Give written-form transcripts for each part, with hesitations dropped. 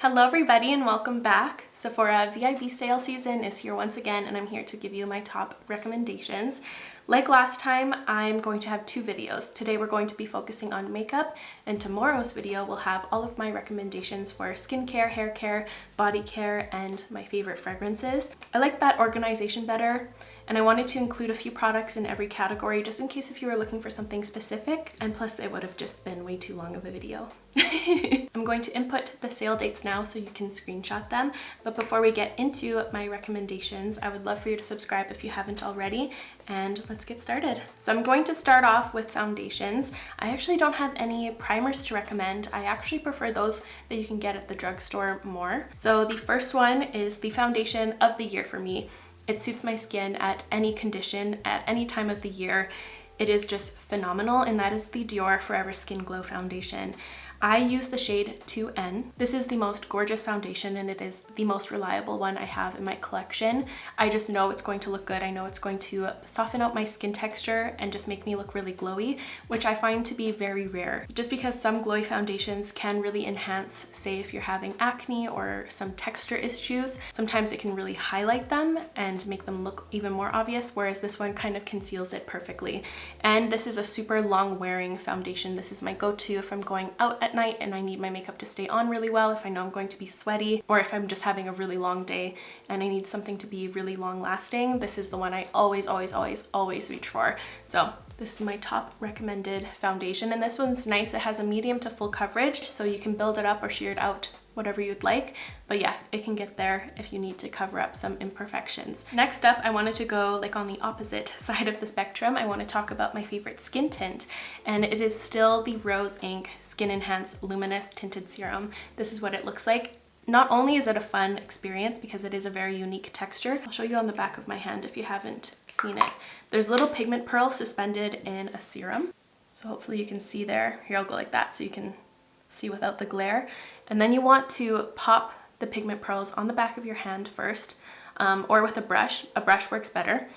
Hello everybody and welcome back. Sephora VIB sale season is here once again and I'm here to give you my top recommendations. Like last time, I'm going to have two videos. Today we're going to be focusing on makeup and tomorrow's video will have all of my recommendations for skincare, hair care, body care, and my favorite fragrances. I like that organization better and I wanted to include a few products in every category just in case if you were looking for something specific, and plus it would have just been way too long of a video. I'm going to input the sale dates now so you can screenshot them, but before we get into my recommendations, I would love for you to subscribe if you haven't already, and let's get started. So I'm going to start off with foundations. I actually don't have any primers to recommend. I actually prefer those that you can get at the drugstore more. So the first one is the foundation of the year for me. It suits my skin at any condition, at any time of the year. It is just phenomenal, and that is the Dior Forever Skin Glow Foundation. I use the shade 2N. This is the most gorgeous foundation and it is the most reliable one I have in my collection. I just know it's going to look good. I know it's going to soften out my skin texture and just make me look really glowy, which I find to be very rare. Just because some glowy foundations can really enhance, say if you're having acne or some texture issues, sometimes it can really highlight them and make them look even more obvious, whereas this one kind of conceals it perfectly. And this is a super long wearing foundation. This is my go-to if I'm going out at night and I need my makeup to stay on really well, if I know I'm going to be sweaty, or if I'm just having a really long day and I need something to be really long lasting. This is the one I always reach for. So this is my top recommended foundation, and this one's nice. It has a medium to full coverage, so you can build it up or sheer it out, whatever you'd like. But yeah, it can get there if you need to cover up some imperfections. Next up, I wanted to go like on the opposite side of the spectrum. I want to talk about my favorite skin tint, and it is still the Rose Inc Skin Enhance Luminous Tinted Serum. This is what it looks like. Not only is it a fun experience because it is a very unique texture, I'll show you on the back of my hand if you haven't seen it. There's little pigment pearls suspended in a serum. So hopefully you can see there. Here, I'll go like that so you can see without the glare. And then you want to pop the pigment pearls on the back of your hand first, or with a brush. A brush works better.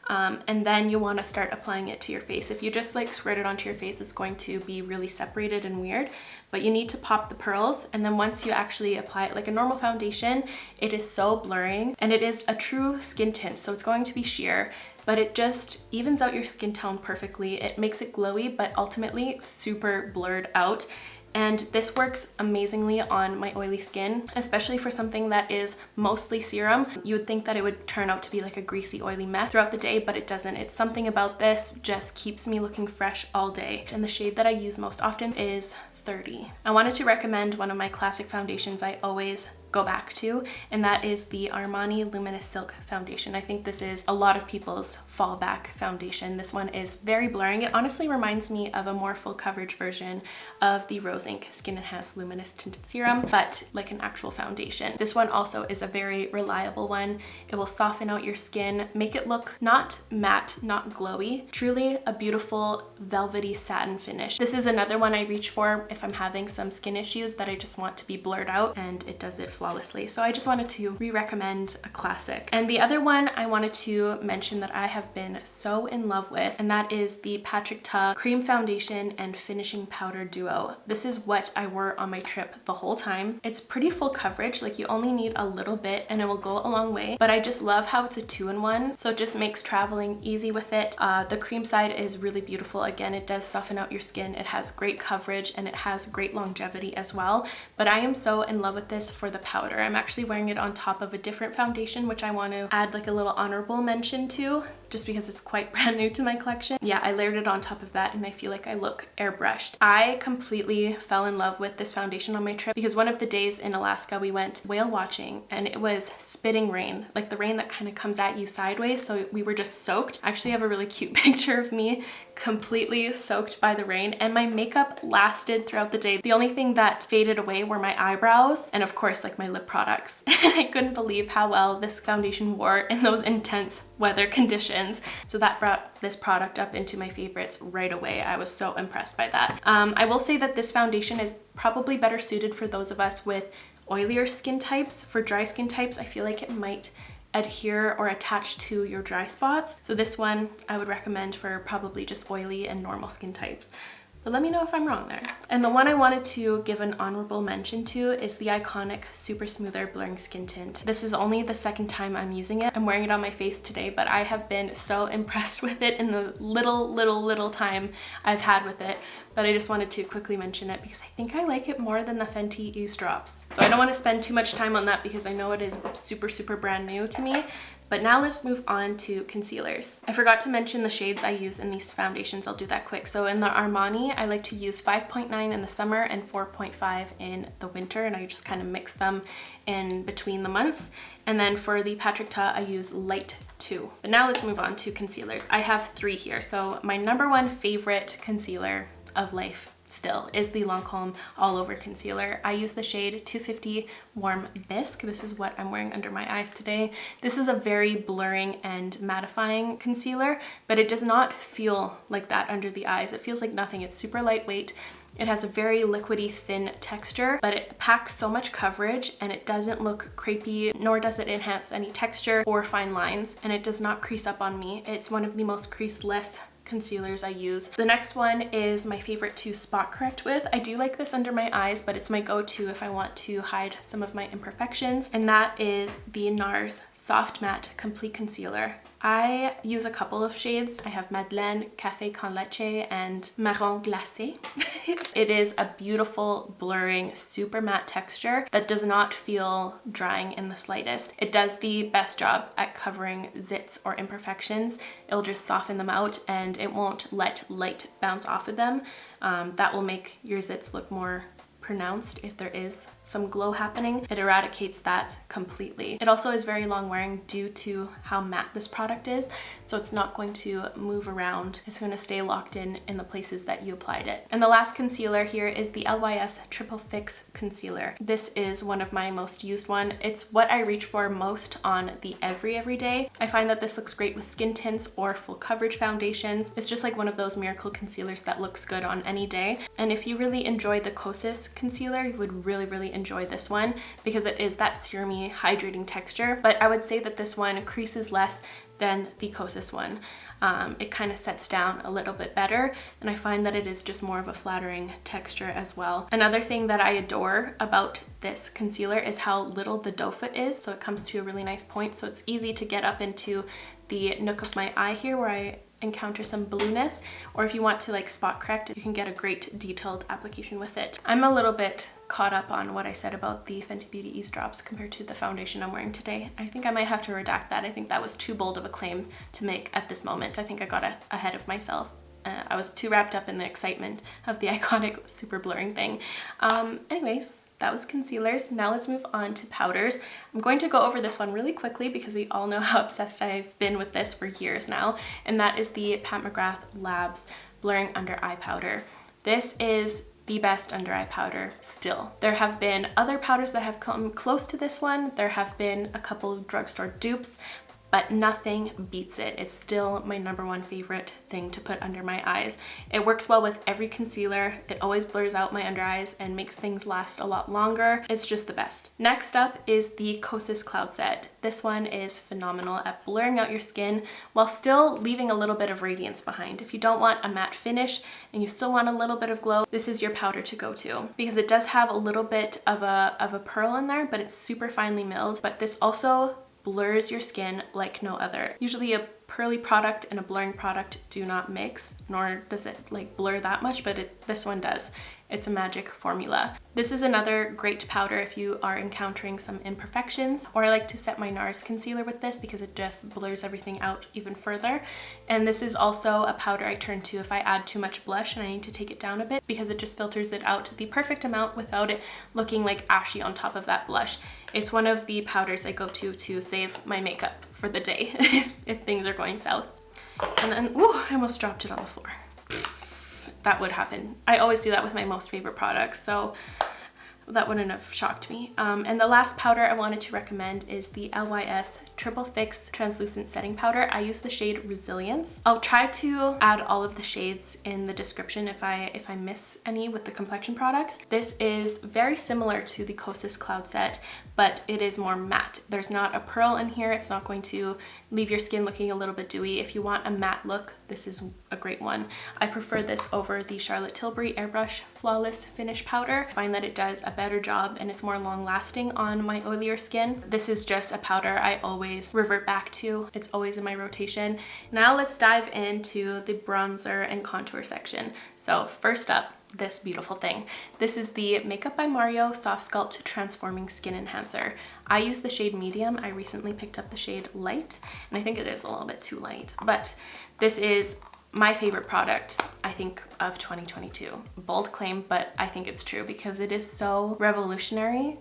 And then you want to start applying it to your face. If you just like squirt it onto your face, it's going to be really separated and weird, but you need to pop the pearls. And then once you actually apply it like a normal foundation, it is so blurring, and it is a true skin tint. So it's going to be sheer, but it just evens out your skin tone perfectly. It makes it glowy, but ultimately super blurred out. And this works amazingly on my oily skin, especially for something that is mostly serum. You would think that it would turn out to be like a greasy, oily mess throughout the day, but it doesn't. It's something about this just keeps me looking fresh all day. And the shade that I use most often is 30. I wanted to recommend one of my classic foundations I always go back to, and that is the Armani Luminous Silk Foundation. I think this is a lot of people's fallback foundation. This one is very blurring. It honestly reminds me of a more full coverage version of the Rose Inc Skin Enhance Luminous Tinted Serum, but like an actual foundation. This one also is a very reliable one. It will soften out your skin, make it look not matte, not glowy, truly a beautiful velvety satin finish. This is another one I reach for if I'm having some skin issues that I just want to be blurred out, and it does it flawlessly. So I just wanted to re-recommend a classic. And the other one I wanted to mention that I have been so in love with, and that is the Patrick Ta Cream Foundation and Finishing Powder Duo. This is what I wore on my trip the whole time. It's pretty full coverage, like you only need a little bit and it will go a long way, but I just love how it's a 2-in-1, so it just makes traveling easy with it. The cream side is really beautiful. Again, it does soften out your skin. It has great coverage and it has great longevity as well, but I am so in love with this for the powder. I'm actually wearing it on top of a different foundation, which I want to add like a little honorable mention to, just because it's quite brand new to my collection. Yeah, I layered it on top of that and I feel like I look airbrushed. I completely fell in love with this foundation on my trip because one of the days in Alaska we went whale watching and it was spitting rain, like the rain that kind of comes at you sideways, so we were just soaked. I actually have a really cute picture of me completely soaked by the rain, and my makeup lasted throughout the day. The only thing that faded away were my eyebrows and of course like my lip products. And I couldn't believe how well this foundation wore in those intense weather conditions. So that brought this product up into my favorites right away. I was so impressed by that. I will say that this foundation is probably better suited for those of us with oilier skin types. For dry skin types, I feel like it might adhere or attach to your dry spots. So this one I would recommend for probably just oily and normal skin types. but let me know if I'm wrong there. And the one I wanted to give an honorable mention to is the iconic Super Smoother Blurring Skin Tint. This is only the second time I'm using it. I'm wearing it on my face today, but I have been so impressed with it in the little time I've had with it. But I just wanted to quickly mention it because I think I like it more than the Fenty Ease Drops. So I don't want to spend too much time on that because I know it is super brand new to me. But now let's move on to concealers. I forgot to mention the shades I use in these foundations. I'll do that quick. So in the Armani, I like to use 5.9 in the summer and 4.5 in the winter, and I just kind of mix them in between the months. And then for the Patrick Ta, I use light 2. But now let's move on to concealers. I have 3 here. So my #1 favorite concealer of life still is the Lancôme All Over Concealer. I use the shade 250 Warm Bisque. This is what I'm wearing under my eyes today. This is a very blurring and mattifying concealer, but it does not feel like that under the eyes. It feels like nothing. It's super lightweight. It has a very liquidy, thin texture, but it packs so much coverage and it doesn't look crepey, nor does it enhance any texture or fine lines, and it does not crease up on me. It's one of the most crease-less concealers I use. The next one is my favorite to spot correct with. I do like this under my eyes, but it's my go-to if I want to hide some of my imperfections, and that is the Nars Soft Matte Complete Concealer. I use a couple of shades. I have Madeleine, Café con Leche, and Marron Glacé. It is a beautiful, blurring, super matte texture that does not feel drying in the slightest. It does the best job at covering zits or imperfections. It'll just soften them out and it won't let light bounce off of them. That will make your zits look more pronounced if there is some glow happening. It eradicates that completely. It also is very long wearing due to how matte this product is, so it's not going to move around. It's going to stay locked in the places that you applied it. And the last concealer here is the Lys Triple Fix Concealer. This is one of my most used one. It's what I reach for most on the everyday. I find that this looks great with skin tints or full coverage foundations. It's just like one of those miracle concealers that looks good on any day. And if you really enjoy the Kosas concealer, you would really enjoy this one because it is that serumy, hydrating texture. But I would say that this one creases less than the Kosas one. It kind of sets down a little bit better, and I find that it is just more of a flattering texture as well. Another thing that I adore about this concealer is how little the doe foot is, so it comes to a really nice point, so it's easy to get up into the nook of my eye here where I encounter some blueness, or if you want to like spot correct, you can get a great detailed application with it. I'm a little bit caught up on what I said about the Fenty Beauty Ease Drops compared to the foundation I'm wearing today. I think I might have to redact that. I think that was too bold of a claim to make at this moment. I think I got ahead of myself. I was too wrapped up in the excitement of the iconic super blurring thing. Anyways, that was concealers. Now let's move on to powders. I'm going to go over this one really quickly because we all know how obsessed I've been with this for years now, and that is the Pat McGrath Labs Blurring Under Eye Powder. This is the best under eye powder still. There have been other powders that have come close to this one. There have been a couple of drugstore dupes, but nothing beats it. It's still my #1 favorite thing to put under my eyes. It works well with every concealer. It always blurs out my under eyes and makes things last a lot longer. It's just the best. Next up is the Kosas Cloud Set. This one is phenomenal at blurring out your skin while still leaving a little bit of radiance behind. If you don't want a matte finish and you still want a little bit of glow, this is your powder to go to because it does have a little bit of a pearl in there, but it's super finely milled. But this also blurs your skin like no other. Usually a pearly product and a blurring product do not mix, nor does it like blur that much, but this one does. It's a magic formula. This is another great powder if you are encountering some imperfections, or I like to set my Nars concealer with this because it just blurs everything out even further. And this is also a powder I turn to if I add too much blush and I need to take it down a bit because it just filters it out the perfect amount without it looking like ashy on top of that blush. It's one of the powders I go to save my makeup for the day if things are going south. And then, ooh, I almost dropped it on the floor. That would happen. I always do that with my most favorite products, so that wouldn't have shocked me. And the last powder I wanted to recommend is the Lys Triple Fix Translucent Setting Powder. I use the shade Resilience. I'll try to add all of the shades in the description if I miss any with the complexion products. This is very similar to the Kosas Cloud Set, but it is more matte. There's not a pearl in here. It's not going to leave your skin looking a little bit dewy. If you want a matte look, this is a great one. I prefer this over the Charlotte Tilbury Airbrush Flawless Finish Powder. I find that it does a better job and it's more long lasting on my oilier skin. This is just a powder I always revert back to. It's always in my rotation. Now let's dive into the bronzer and contour section. So first up, this beautiful thing. This is the Makeup by Mario Soft Sculpt Transforming Skin Enhancer. I use the shade Medium. I recently picked up the shade Light, and I think it is a little bit too light, but this is my favorite product, I think, of 2022. Bold claim, but I think it's true because it is so revolutionary.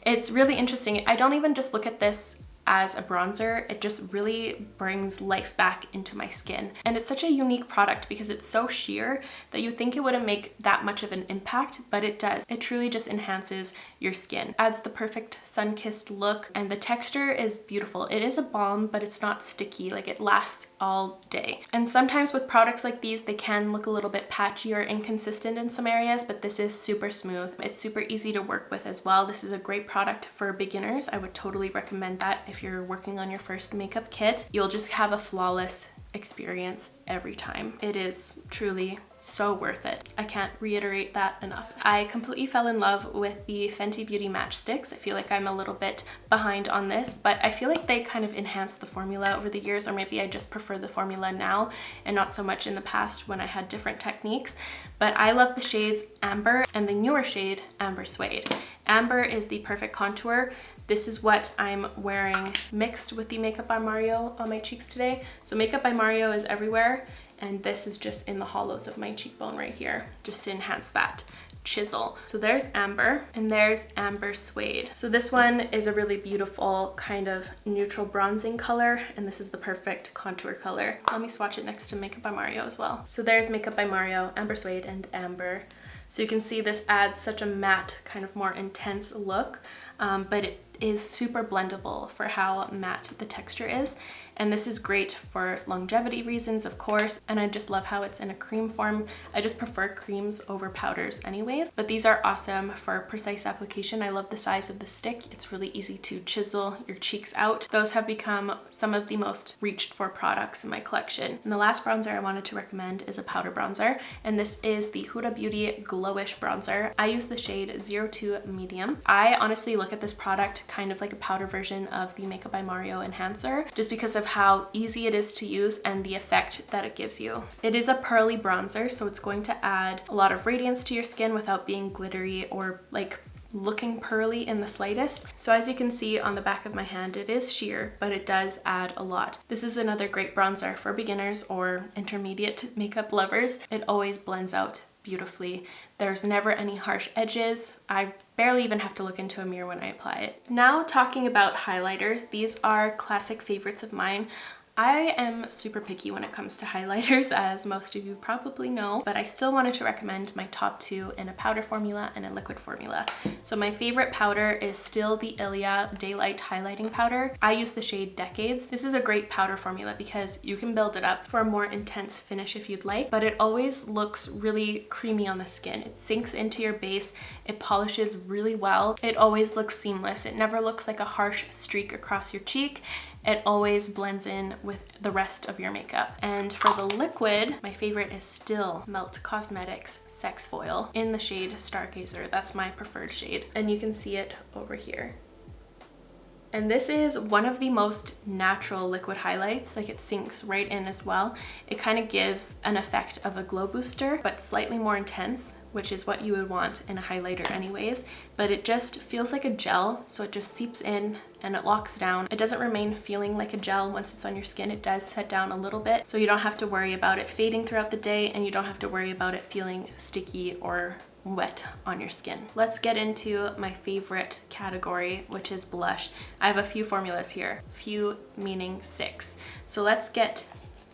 It's really interesting. I don't even just look at this as a bronzer, it just really brings life back into my skin. And it's such a unique product because it's so sheer that you think it wouldn't make that much of an impact, but it does. It truly just enhances your skin. Adds the perfect sun-kissed look, and the texture is beautiful. It is a balm, but it's not sticky, like it lasts all day. And sometimes with products like these, they can look a little bit patchy or inconsistent in some areas, but this is super smooth. It's super easy to work with as well. This is a great product for beginners. I would totally recommend that if you're working on your first makeup kit. You'll just have a flawless experience every time. It is truly so worth it. I can't reiterate that enough. I completely fell in love with the Fenty Beauty Matchsticks. I feel like I'm a little bit behind on this, but I feel like they kind of enhanced the formula over the years, or maybe I just prefer the formula now and not so much in the past when I had different techniques. But I love the shades Amber and the newer shade Amber Suede. Amber is the perfect contour. This is what I'm wearing mixed with the Makeup by Mario on my cheeks today. So Makeup by Mario is everywhere, and this is just in the hollows of my cheekbone right here, just to enhance that chisel. So there's Amber, and there's Amber Suede. So this one is a really beautiful kind of neutral bronzing color, and this is the perfect contour color. Let me swatch it next to Makeup by Mario as well. So there's Makeup by Mario, Amber Suede, and Amber. So you can see this adds such a matte, kind of more intense look, but it is super blendable for how matte the texture is. And this is great for longevity reasons, of course, and I just love how it's in a cream form. I just prefer creams over powders anyways, but these are awesome for precise application. I love the size of the stick. It's really easy to chisel your cheeks out. Those have become some of the most reached for products in my collection. And the last bronzer I wanted to recommend is a powder bronzer, and this is the Huda Beauty Glowish bronzer. I use the shade 02 Medium. I honestly look at this product kind of like a powder version of the Makeup by Mario enhancer, just because of how easy it is to use and the effect that it gives you. It is a pearly bronzer, so it's going to add a lot of radiance to your skin without being glittery or like looking pearly in the slightest. So as you can see on the back of my hand, it is sheer, but it does add a lot. This is another great bronzer for beginners or intermediate makeup lovers. It always blends out beautifully. There's never any harsh edges. I barely even have to look into a mirror when I apply it. Now talking about highlighters, these are classic favorites of mine. I am super picky when it comes to highlighters, as most of you probably know, but I still wanted to recommend my top two in a powder formula and a liquid formula. So my favorite powder is still the Ilia Daylight Highlighting Powder. I use the shade Decades. This is a great powder formula because you can build it up for a more intense finish if you'd like, but it always looks really creamy on the skin. It sinks into your base, it polishes really well, it always looks seamless. It never looks like a harsh streak across your cheek. It always blends in with the rest of your makeup. And for the liquid, my favorite is still Melt Cosmetics Sexfoil in the shade Stargazer. That's my preferred shade. And you can see it over here. And this is one of the most natural liquid highlights, like it sinks right in as well. It kind of gives an effect of a glow booster, but slightly more intense, which is what you would want in a highlighter anyways, but it just feels like a gel, so it just seeps in and it locks down. It doesn't remain feeling like a gel once it's on your skin. It does set down a little bit, so you don't have to worry about it fading throughout the day, and you don't have to worry about it feeling sticky or wet on your skin. Let's get into my favorite category, which is blush. I have a few formulas here, few meaning 6. So let's get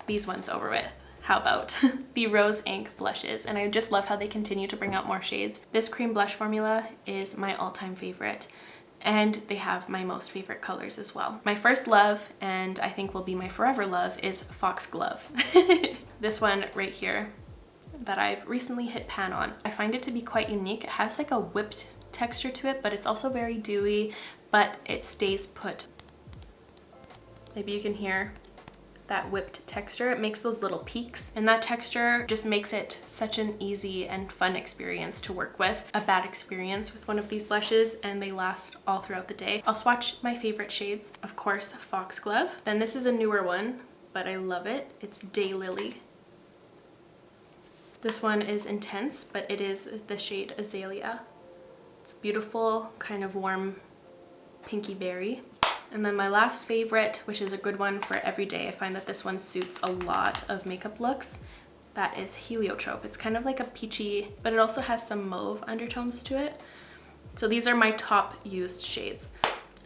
these ones over with. how about the Rose Ink blushes? And I just love how they continue to bring out more shades. This cream blush formula is my all-time favorite, and they have my most favorite colors as well. My first love, and I think will be my forever love, is Foxglove. This one right here that I've recently hit pan on. I find it to be quite unique. It has like a whipped texture to it, but it's also very dewy, but it stays put. Maybe you can hear that whipped texture. It makes those little peaks, and that texture just makes it such an easy and fun experience to work with. A bad experience with one of these blushes, and they last all throughout the day. I'll swatch my favorite shades. Of course, Foxglove. Then this is a newer one, but I love it. It's Daylily. This one is intense, but it is the shade Azalea. It's beautiful, kind of warm pinky berry. And then my last favorite, which is a good one for every day, I find that this one suits a lot of makeup looks. That is Heliotrope. It's kind of like a peachy, but it also has some mauve undertones to it. So these are my top used shades.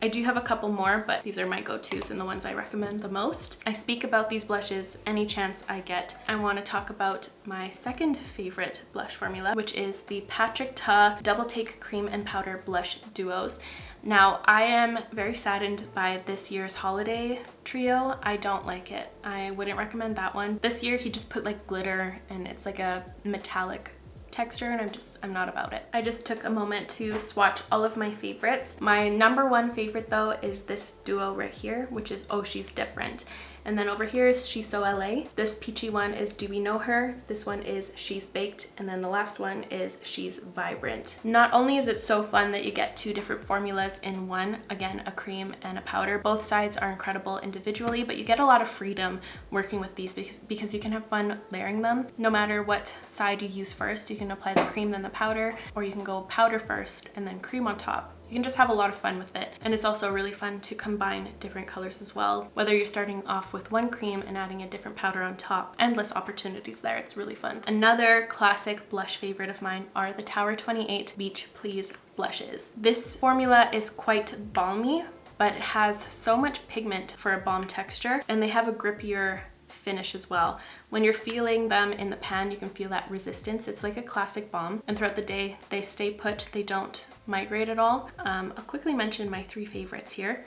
I do have a couple more, but these are my go-tos and the ones I recommend the most. I speak about these blushes any chance I get. I want to talk about my second favorite blush formula, which is the Patrick Ta Double Take Cream and Powder Blush Duos. Now, I am very saddened by this year's holiday trio. I don't like it. I wouldn't recommend that one. This year he just put like glitter, and it's like a metallic texture, and I'm not about it. I just took a moment to swatch all of my favorites. My number one favorite though is this duo right here, which is Oh She's Different. And then over here is She's So LA. This peachy one is Do We Know Her? This one is She's Baked. And then the last one is She's Vibrant. Not only is it so fun that you get two different formulas in one, again, a cream and a powder. Both sides are incredible individually, but you get a lot of freedom working with these because you can have fun layering them. No matter what side you use first, you can apply the cream then the powder, or you can go powder first and then cream on top. You can just have a lot of fun with it. And it's also really fun to combine different colors as well. Whether you're starting off with one cream and adding a different powder on top, endless opportunities there. It's really fun. Another classic blush favorite of mine are the Tower 28 Beach Please blushes. This formula is quite balmy, but it has so much pigment for a balm texture, and they have a grippier finish as well. When you're feeling them in the pan, you can feel that resistance. It's like a classic balm, and throughout the day they stay put. They don't migrate at all. I'll quickly mention my three favorites here.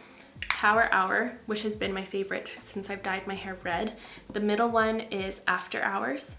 Tower Hour, which has been my favorite since I've dyed my hair red. The middle one is After Hours.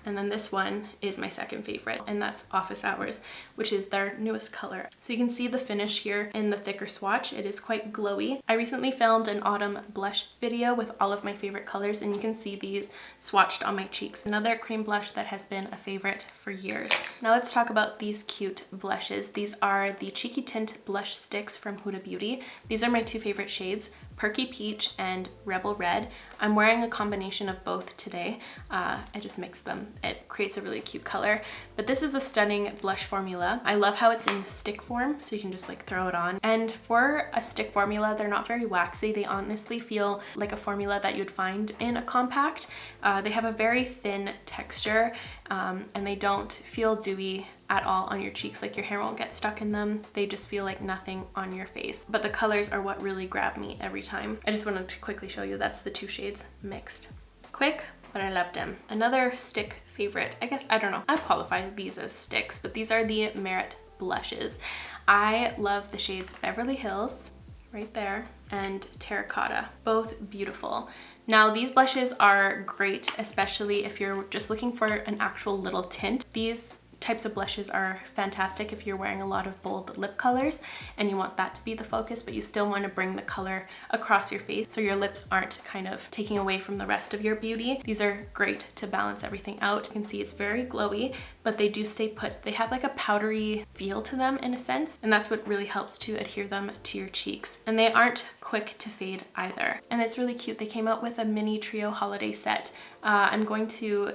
And then this one is my second favorite, and that's Office Hours, which is their newest color. So you can see the finish here in the thicker swatch. It is quite glowy. I recently filmed an autumn blush video with all of my favorite colors, and you can see these swatched on my cheeks. Another cream blush that has been a favorite for years. Now let's talk about these cute blushes. These are the Cheeky Tint Blush Sticks from Huda Beauty. These are my two favorite shades, Perky Peach and Rebel Red. I'm wearing a combination of both today. I just mixed them. It creates a really cute color, but this is a stunning blush formula. I love how it's in stick form, so you can just like throw it on. And for a stick formula, they're not very waxy. They honestly feel like a formula that you'd find in a compact. They have a very thin texture, and they don't feel dewy at all on your cheeks. Like your hair won't get stuck in them. They just feel like nothing on your face. But the colors are what really grab me every time. I just wanted to quickly show you that's the two shades mixed. Quick, but I loved them. Another stick favorite, I guess, I don't know, I'd qualify these as sticks, but these are the Merit blushes. I love the shades Beverly Hills, right there, and Terracotta, both beautiful. Now these blushes are great, especially if you're just looking for an actual little tint. These types of blushes are fantastic if you're wearing a lot of bold lip colors and you want that to be the focus, but you still want to bring the color across your face so your lips aren't kind of taking away from the rest of your beauty. These are great to balance everything out. You can see it's very glowy, but they do stay put. They have like a powdery feel to them in a sense, and that's what really helps to adhere them to your cheeks. And they aren't quick to fade either. And it's really cute. They came out with a mini trio holiday set. I'm going to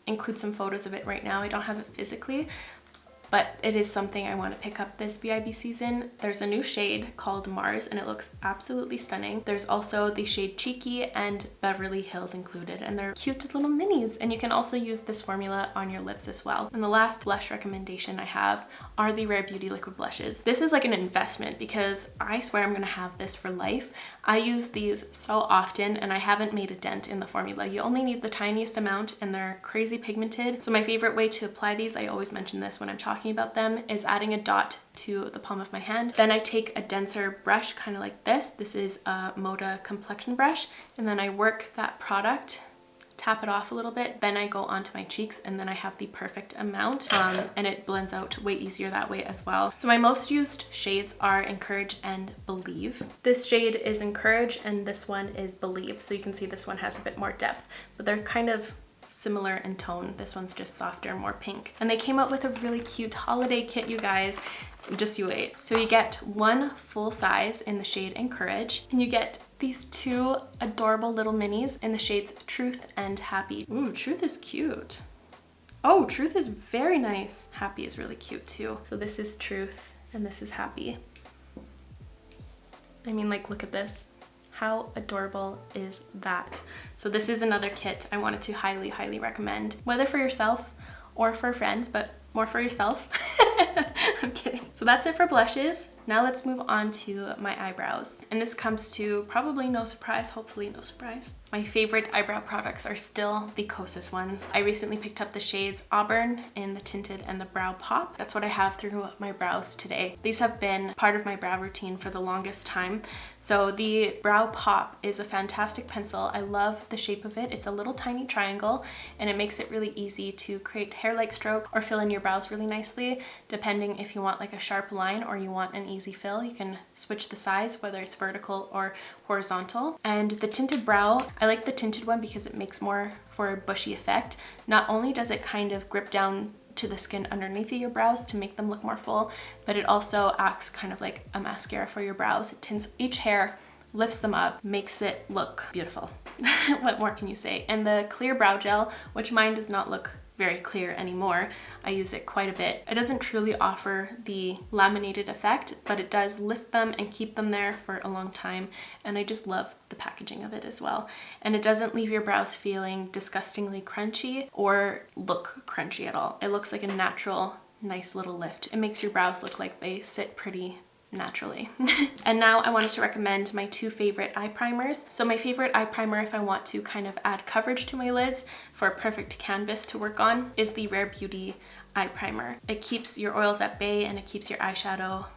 include some photos of it right now. I don't have it physically, but it is something I want to pick up this VIB season. There's a new shade called Mars and it looks absolutely stunning. There's also the shade Cheeky and Beverly Hills included, and they're cute little minis, and you can also use this formula on your lips as well. And the last blush recommendation I have are the Rare Beauty liquid blushes. This is like an investment because I swear I'm gonna have this for life. I use these so often and I haven't made a dent in the formula. You only need the tiniest amount and they're crazy pigmented. So my favorite way to apply these, I always mention this when I'm talking about them, is adding a dot to the palm of my hand. Then I take a denser brush, kind of like this. This is a Moda complexion brush, and then I work that product, tap it off a little bit, then I go onto my cheeks, and then I have the perfect amount, and it blends out way easier that way as well. So my most used shades are Encourage and Believe. This shade is Encourage and this one is Believe. So you can see this one has a bit more depth, but they're kind of similar in tone. This one's just softer, more pink. And they came out with a really cute holiday kit, you guys. Just you wait. So you get one full size in the shade Encourage, and you get these two adorable little minis in the shades Truth and Happy. Ooh, Truth is cute. Oh, Truth is very nice. Happy is really cute too. So this is Truth and this is Happy. I mean, like, look at this. How adorable is that? So this is another kit I wanted to highly, highly recommend, whether for yourself or for a friend, but more for yourself. I'm kidding. So that's it for blushes. Now let's move on to my eyebrows. And this comes to probably no surprise, hopefully no surprise. My favorite eyebrow products are still the Kosas ones. I recently picked up the shades Auburn in the Tinted and the Brow Pop. That's what I have through my brows today. These have been part of my brow routine for the longest time. So the Brow Pop is a fantastic pencil. I love the shape of it. It's a little tiny triangle and it makes it really easy to create hair-like stroke or fill in your brows really nicely, depending if you want like a sharp line or you want an easy fill. You can switch the sides, whether it's vertical or horizontal. And the Tinted Brow, I like the tinted one because it makes more for a bushy effect. Not only does it kind of grip down to the skin underneath of your brows to make them look more full, but it also acts kind of like a mascara for your brows. It tints each hair, lifts them up, makes it look beautiful. What more can you say? And the clear brow gel, which mine does not look very clear anymore. I use it quite a bit. It doesn't truly offer the laminated effect, but it does lift them and keep them there for a long time. And I just love the packaging of it as well. And it doesn't leave your brows feeling disgustingly crunchy or look crunchy at all. It looks like a natural, nice little lift. It makes your brows look like they sit pretty naturally. And now I wanted to recommend my two favorite eye primers. So my favorite eye primer, if I want to kind of add coverage to my lids for a perfect canvas to work on, is the Rare Beauty eye primer. It keeps your oils at bay and it keeps your eyeshadow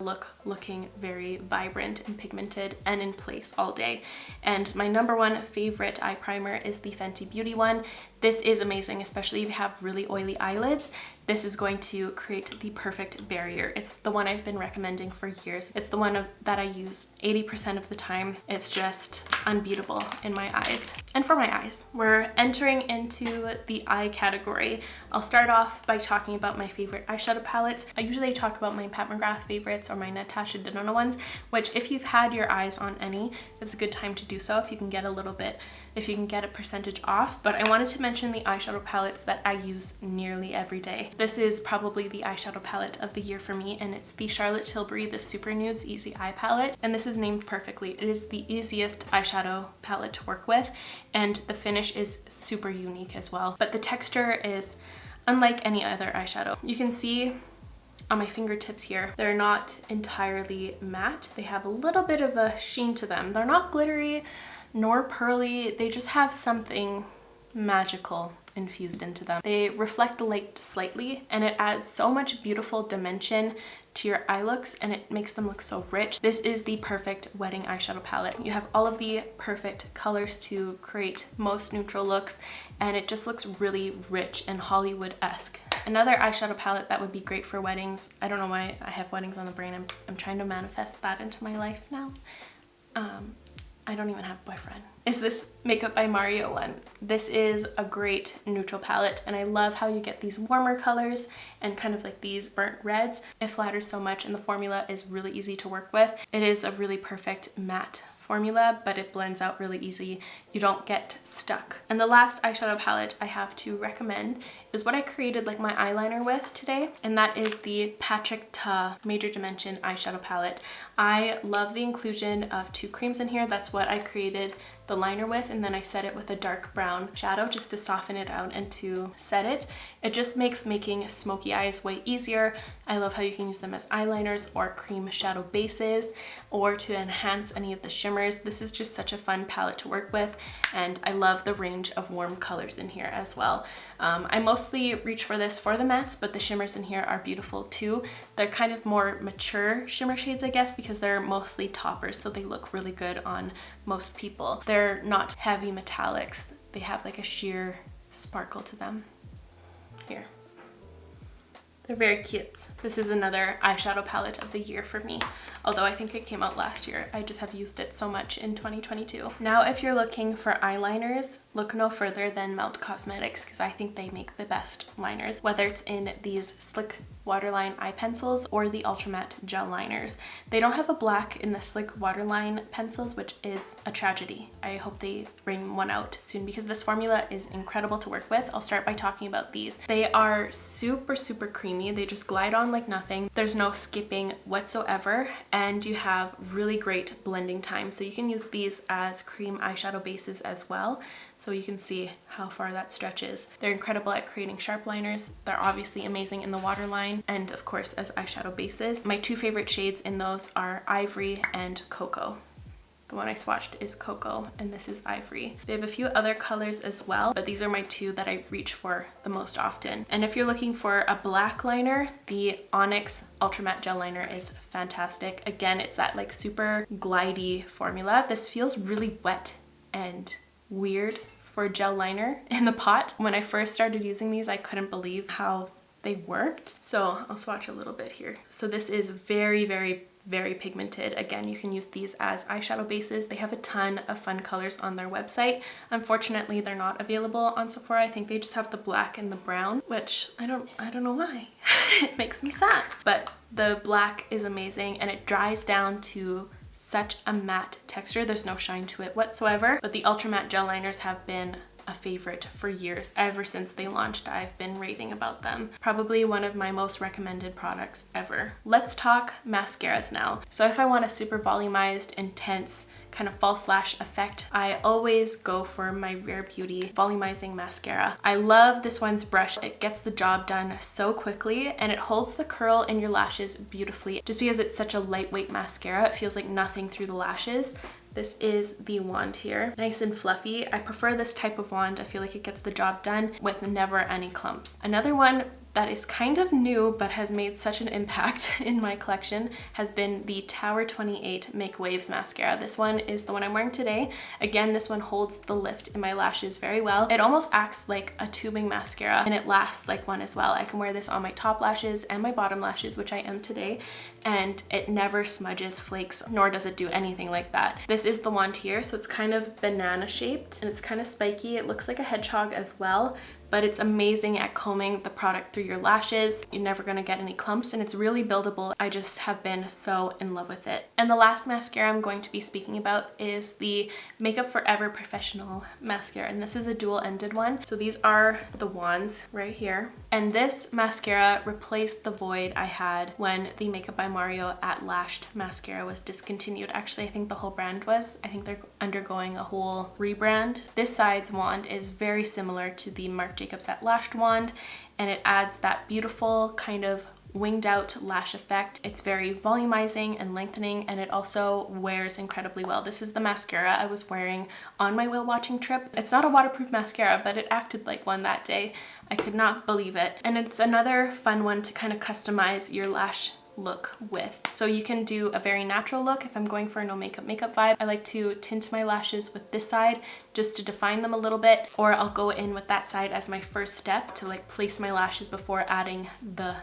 looking very vibrant and pigmented and in place all day. And my number one favorite eye primer is the Fenty Beauty one. This is amazing, especially if you have really oily eyelids. This is going to create the perfect barrier. It's the one I've been recommending for years. It's the one that I use 80% of the time. It's just unbeatable in my eyes. And for my eyes, we're entering into the eye category. I'll start off by talking about my favorite eyeshadow palettes. I usually talk about my Pat McGrath favorites or my Natasha Denona ones, which if you've had your eyes on any, it's a good time to do so if you can get a percentage off. But I wanted to mention the eyeshadow palettes that I use nearly every day. This is probably the eyeshadow palette of the year for me, and it's the Charlotte Tilbury The Super Nudes Easy Eye Palette. And this is named perfectly. It is the easiest eyeshadow palette to work with, and the finish is super unique as well. But the texture is unlike any other eyeshadow. You can see on my fingertips here, they're not entirely matte. They have a little bit of a sheen to them. They're not glittery nor pearly. They just have something magical infused into them. They reflect the light slightly and it adds so much beautiful dimension to your eye looks and it makes them look so rich. This is the perfect wedding eyeshadow palette. You have all of the perfect colors to create most neutral looks and it just looks really rich and Hollywood-esque. Another eyeshadow palette that would be great for weddings. I don't know why I have weddings on the brain. I'm trying to manifest that into my life now. I don't even have a boyfriend. Is this Makeup by Mario one. This is a great neutral palette and I love how you get these warmer colors and kind of like these burnt reds. It flatters so much and the formula is really easy to work with. It is a really perfect matte formula, but it blends out really easy. You don't get stuck. And the last eyeshadow palette I have to recommend is what I created like my eyeliner with today, and that is the Patrick Ta Major Dimension eyeshadow palette. I love the inclusion of 2 creams in here. That's what I created the liner with, and then I set it with a dark brown shadow just to soften it out and to set it. It just makes making smoky eyes way easier. I love how you can use them as eyeliners or cream shadow bases or to enhance any of the shimmers. This is just such a fun palette to work with, and I love the range of warm colors in here as well. I mostly reach for this for the mattes, but the shimmers in here are beautiful too. They're kind of more mature shimmer shades, I guess, because they're mostly toppers, so they look really good on most people. They're not heavy metallics. They have like a sheer sparkle to them. Here. They're very cute. This is another eyeshadow palette of the year for me, although I think it came out last year. I just have used it so much in 2022. Now, if you're looking for eyeliners, look no further than Melt Cosmetics, because I think they make the best liners, whether it's in these Slick Waterline eye pencils or the Ultra Matte gel liners. They don't have a black in the Slick Waterline pencils, which is a tragedy. I hope they bring one out soon because this formula is incredible to work with. I'll start by talking about these. They are super, super creamy. They just glide on like nothing. There's no skipping whatsoever, and you have really great blending time. So you can use these as cream eyeshadow bases as well. So you can see how far that stretches. They're incredible at creating sharp liners. They're obviously amazing in the waterline and of course as eyeshadow bases. My 2 favorite shades in those are Ivory and Cocoa. The one I swatched is Cocoa and this is Ivory. They have a few other colors as well, but these are my 2 that I reach for the most often. And if you're looking for a black liner, the Onyx Ultra Matte Gel Liner is fantastic. Again, it's that like super glidey formula. This feels really wet and weird for a gel liner in the pot. When I first started using these, I couldn't believe how they worked. So I'll swatch a little bit here. So this is very, very, very pigmented. Again, you can use these as eyeshadow bases. They have a ton of fun colors on their website. Unfortunately, they're not available on Sephora. I think they just have the black and the brown, which I don't know why. It makes me sad. But the black is amazing and it dries down to such a matte texture. There's no shine to it whatsoever, but the Ultra Matte gel liners have been a favorite for years. Ever since they launched, I've been raving about them. Probably one of my most recommended products ever. Let's talk mascaras now. So if I want a super volumized, intense, kind of false lash effect, I always go for my Rare Beauty volumizing mascara. I love this one's brush. It gets the job done so quickly and it holds the curl in your lashes beautifully. Just because it's such a lightweight mascara, it feels like nothing through the lashes. This is the wand here. Nice and fluffy. I prefer this type of wand. I feel like it gets the job done with never any clumps. Another one that is kind of new but has made such an impact in my collection has been the Tower 28 Make Waves mascara. This one is the one I'm wearing today. Again, this one holds the lift in my lashes very well. It almost acts like a tubing mascara and it lasts like one as well. I can wear this on my top lashes and my bottom lashes, which I am today, and it never smudges, flakes, nor does it do anything like that. This is the wand here, so it's kind of banana shaped and it's kind of spiky. It looks like a hedgehog as well, but it's amazing at combing the product through your lashes. You're never gonna get any clumps and it's really buildable. I just have been so in love with it. And the last mascara I'm going to be speaking about is the Makeup Forever Professional mascara, and this is a dual-ended one. So these are the wands right here. And this mascara replaced the void I had when the Makeup by Mario At Lashed mascara was discontinued. Actually, I think the whole brand was. I think they're undergoing a whole rebrand. This side's wand is very similar to the Marc Jacobs At Lashed wand, and it adds that beautiful kind of winged out lash effect. It's very volumizing and lengthening, and it also wears incredibly well. This is the mascara I was wearing on my whale watching trip. It's not a waterproof mascara, but it acted like one that day. I could not believe it. And it's another fun one to kind of customize your lash look with. So you can do a very natural look. If I'm going for a no makeup vibe, I like to tint my lashes with this side just to define them a little bit, or I'll go in with that side as my first step to like place my lashes before adding the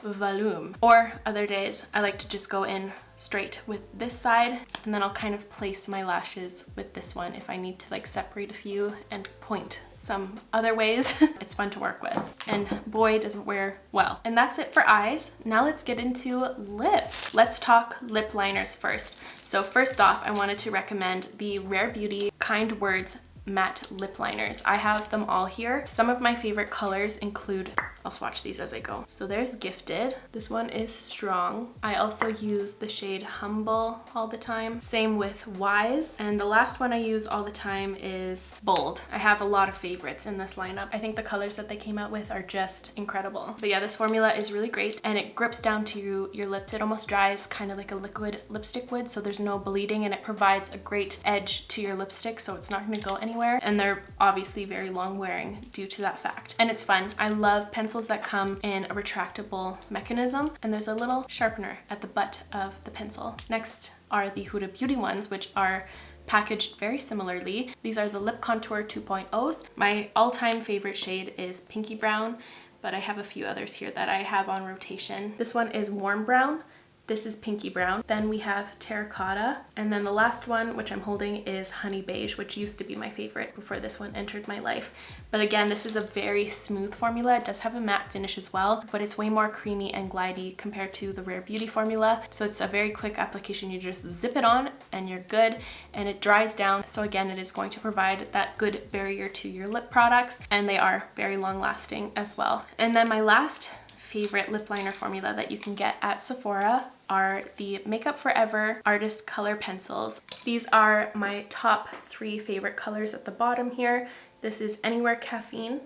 volume. Or other days I like to just go in straight with this side, and then I'll kind of place my lashes with this one if I need to like separate a few and point some other ways. It's fun to work with, and boy does it wear well. And that's it for eyes. Now let's get into lips. Let's talk lip liners first. So first off, I wanted to recommend the Rare Beauty Kind Words matte lip liners. I have them all here. Some of my favorite colors include, I'll swatch these as I go. So there's Gifted. This one is Strong. I also use the shade Humble all the time. Same with Wise. And the last one I use all the time is Bold. I have a lot of favorites in this lineup. I think the colors that they came out with are just incredible. But yeah, this formula is really great, and it grips down to your lips. It almost dries kind of like a liquid lipstick would, so there's no bleeding, and it provides a great edge to your lipstick, so it's not going to go anywhere. And they're obviously very long wearing due to that fact. And it's fun. I love pencils that come in a retractable mechanism, and there's a little sharpener at the butt of the pencil. Next are the Huda Beauty ones, which are packaged very similarly. These are the Lip Contour 2.0s. My all-time favorite shade is Pinky Brown, but I have a few others here that I have on rotation. This one is Warm Brown. This is Pinky Brown. Then we have Terracotta. And then the last one, which I'm holding, is Honey Beige, which used to be my favorite before this one entered my life. But again, this is a very smooth formula. It does have a matte finish as well, but it's way more creamy and glidey compared to the Rare Beauty formula. So it's a very quick application. You just zip it on and you're good, and it dries down. So again, it is going to provide that good barrier to your lip products, and they are very long lasting as well. And then my last favorite lip liner formula that you can get at Sephora are the Makeup Forever Artist Color Pencils. These are my top 3 favorite colors at the bottom here. This is Anywhere Caffeine,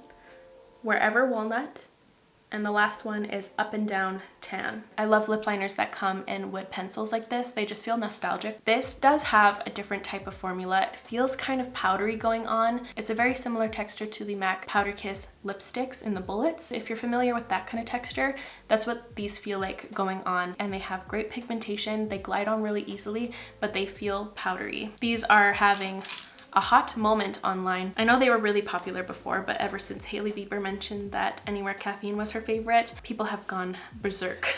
Wherever Walnut, and the last one is Up and Down Tan. I love lip liners that come in wood pencils like this. They just feel nostalgic. This does have a different type of formula. It feels kind of powdery going on. It's a very similar texture to the MAC Powder Kiss lipsticks in the bullets. If you're familiar with that kind of texture, that's what these feel like going on. And they have great pigmentation. They glide on really easily, but they feel powdery. These are having a hot moment online. I know they were really popular before, but ever since Hailey Bieber mentioned that Anywhere Caffeine was her favorite, people have gone berserk.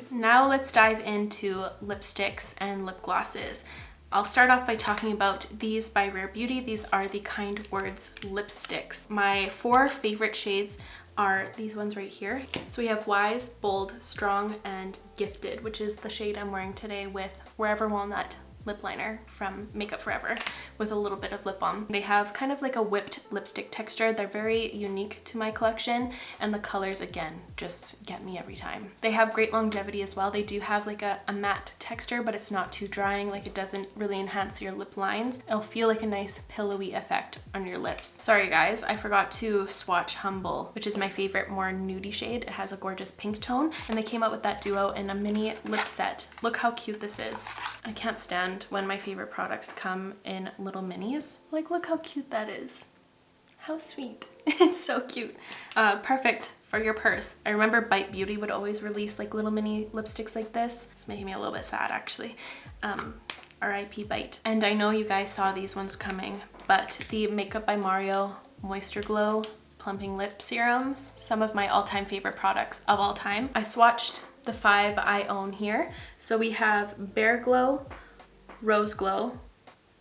Now let's dive into lipsticks and lip glosses. I'll start off by talking about these by Rare Beauty. These are the Kind Words lipsticks. My 4 favorite shades are these ones right here. So we have Wise, Bold, Strong, and Gifted, which is the shade I'm wearing today with Wherever Walnut lip liner from Makeup Forever with a little bit of lip balm. They have kind of like a whipped lipstick texture. They're very unique to my collection, and the colors again just get me every time. They have great longevity as well. They do have like a matte texture, but it's not too drying. Like, it doesn't really enhance your lip lines. It'll feel like a nice pillowy effect on your lips. Sorry guys, I forgot to swatch Humble, which is my favorite more nudie shade. It has a gorgeous pink tone, and they came out with that duo in a mini lip set. Look how cute this is. I can't stand when my favorite products come in little minis. Like, look how cute that is. How sweet. It's so cute. Perfect for your purse. I remember Bite Beauty would always release like little mini lipsticks like this. It's making me a little bit sad actually. R.I.P. Bite. And I know you guys saw these ones coming, but the Makeup by Mario Moisture Glow Plumping Lip Serums, some of my all-time favorite products of all time. I swatched the 5 I own here. So we have Bare Glow, Rose Glow,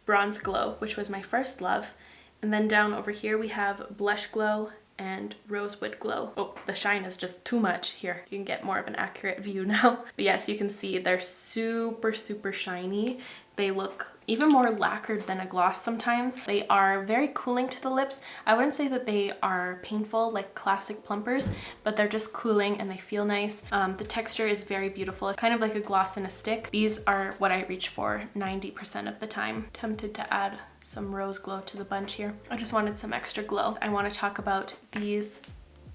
Bronze Glow, which was my first love. And then down over here we have Blush Glow and Rosewood Glow. Oh, the shine is just too much here. You can get more of an accurate view now. But yes, you can see they're super, super shiny. They look even more lacquered than a gloss sometimes. They are very cooling to the lips. I wouldn't say that they are painful like classic plumpers, but they're just cooling and they feel nice. The texture is very beautiful, kind of like a gloss in a stick. These are what I reach for 90% of the time. Tempted to add some Rose Glow to the bunch here. I just wanted some extra glow. I want to talk about these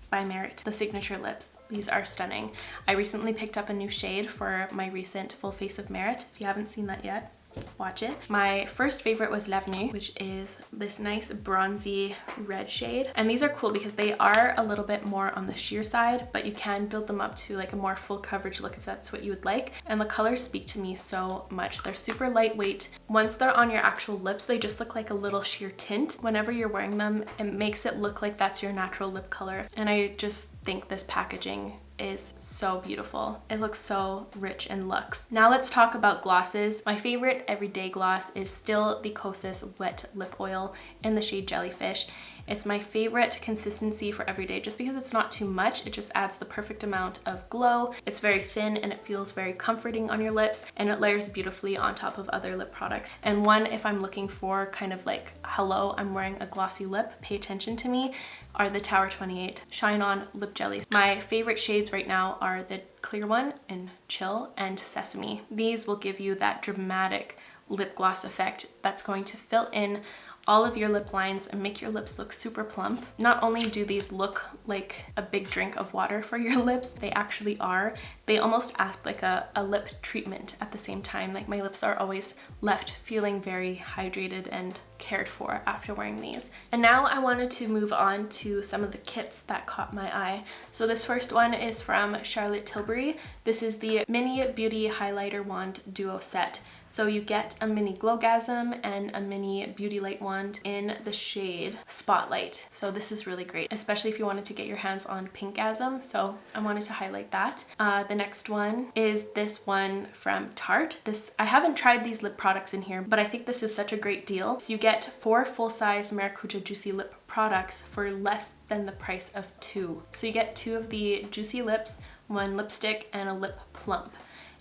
by Merit, the Signature Lips. These are stunning. I recently picked up a new shade for my recent Full Face of Merit. If you haven't seen that yet, watch it. My first favorite was L'Avenue, which is this nice bronzy red shade. And these are cool because they are a little bit more on the sheer side, but you can build them up to like a more full coverage look if that's what you would like. And the colors speak to me so much. They're super lightweight. Once they're on your actual lips, they just look like a little sheer tint. Whenever you're wearing them, it makes it look like that's your natural lip color. And I just think this packaging is so beautiful. It looks so rich in luxe. Now let's talk about glosses. My favorite everyday gloss is still the Kosas Wet Lip Oil in the shade Jellyfish. It's my favorite consistency for everyday just because it's not too much. It just adds the perfect amount of glow. It's very thin and it feels very comforting on your lips, and it layers beautifully on top of other lip products. And one, if I'm looking for kind of like, hello, I'm wearing a glossy lip, pay attention to me, are the Tower 28 Shine On Lip Jellies. My favorite shades right now are the clear one in Chill and Sesame. These will give you that dramatic lip gloss effect that's going to fill in all of your lip lines and make your lips look super plump. Not only do these look like a big drink of water for your lips, they actually are. They almost act like a lip treatment at the same time. Like my lips are always left feeling very hydrated and cared for after wearing these. And now I wanted to move on to some of the kits that caught my eye. So this first one is from Charlotte Tilbury. This is the Mini Beauty Highlighter Wand Duo Set. So you get a mini Glowgasm and a mini Beauty Light wand in the shade Spotlight. So this is really great, especially if you wanted to get your hands on Pinkgasm. So I wanted to highlight that. The next one is this one from Tarte. I haven't tried these lip products in here, but I think this is such a great deal. So you get 4 full-size Maracuja Juicy Lip products for less than the price of 2. So you get 2 of the Juicy Lips, 1 lipstick, and a lip plump.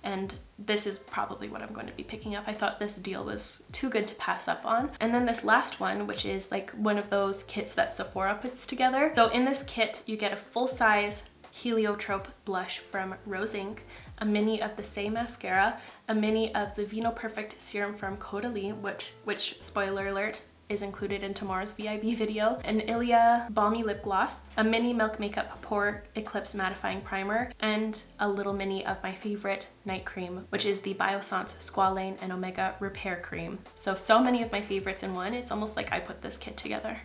And this is probably what I'm going to be picking up. I thought this deal was too good to pass up on. And then this last one, which is like one of those kits that Sephora puts together. So in this kit, you get a full-size Heliotrope blush from Rose Inc., a mini of the Say mascara, a mini of the Vino Perfect serum from Caudalie, which spoiler alert, is included in tomorrow's VIB video, an Ilia Balmy Lip Gloss, a mini Milk Makeup Pore Eclipse Mattifying Primer, and a little mini of my favorite night cream, which is the Biossance Squalane and Omega Repair Cream. So many of my favorites in one. It's almost like I put this kit together.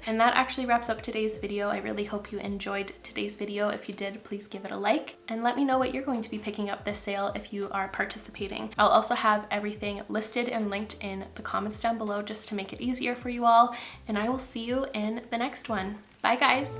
And that actually wraps up today's video. I really hope you enjoyed today's video. If you did, please give it a like and let me know what you're going to be picking up this sale if you are participating. I'll also have everything listed and linked in the comments down below just to make it easier for you all, and I will see you in the next one. Bye guys!